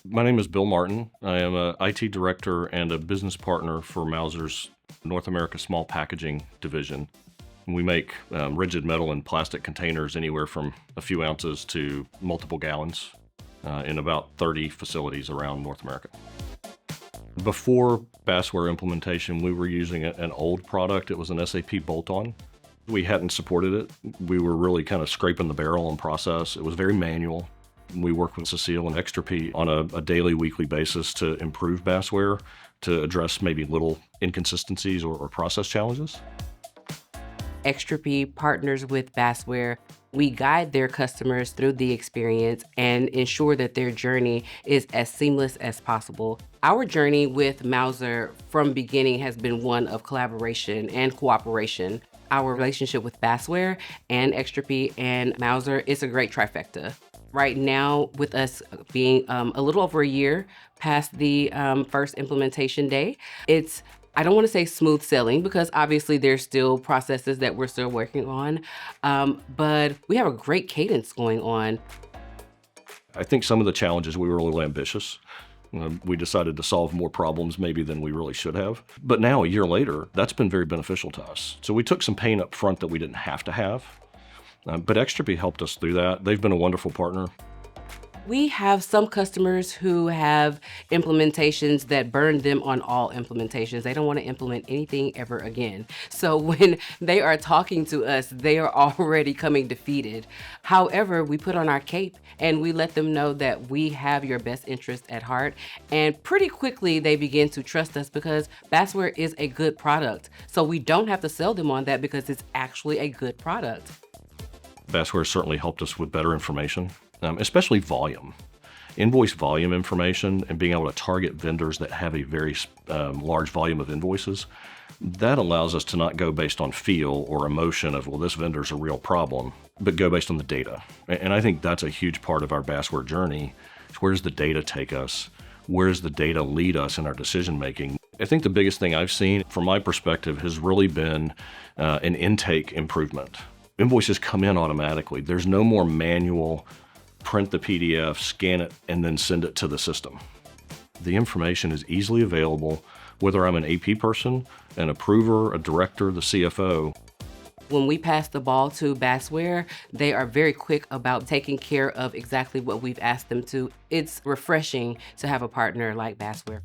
My name is Bill Martin. I am a IT director and a business partner for Mauser's North America Small Packaging Division. We make rigid metal and plastic containers anywhere from a few ounces to multiple gallons in about 30 facilities around North America. Before Basware implementation, we were using an old product. It was an SAP bolt-on. We hadn't supported it. We were really kind of scraping the barrel on process. It was very manual. We work with Cecile and Extropy on a daily, weekly basis to improve Basware, to address maybe little inconsistencies or process challenges. Extropy partners with Basware. We guide their customers through the experience and ensure that their journey is as seamless as possible. Our journey with Mauser from beginning has been one of collaboration and cooperation. Our relationship with Basware and Extropy and Mauser is a great trifecta. Right now, with us being a little over a year past the first implementation day, it's, I don't want to say smooth sailing because obviously there's still processes that we're still working on, but we have a great cadence going on. I think some of the challenges, we were a little ambitious. We decided to solve more problems maybe than we really should have. But now, a year later, that's been very beneficial to us. So we took some pain up front that we didn't have to have. But Extropy helped us through that. They've been a wonderful partner. We have some customers who have implementations that burn them on all implementations. They don't want to implement anything ever again. So when they are talking to us, they are already coming defeated. However, we put on our cape and we let them know that we have your best interest at heart. And pretty quickly, they begin to trust us because Basware is a good product. So we don't have to sell them on that because it's actually a good product. Basware certainly helped us with better information. Especially volume. Invoice volume information and being able to target vendors that have a very large volume of invoices, that allows us to not go based on feel or emotion of, well, this vendor's a real problem, but go based on the data. And I think that's a huge part of our Basware journey. Where does the data take us? Where does the data lead us in our decision making? I think the biggest thing I've seen from my perspective has really been an intake improvement. Invoices come in automatically. There's no more manual print the PDF, scan it, and then send it to the system. The information is easily available, whether I'm an AP person, an approver, a director, the CFO. When we pass the ball to Basware, they are very quick about taking care of exactly what we've asked them to. It's refreshing to have a partner like Basware.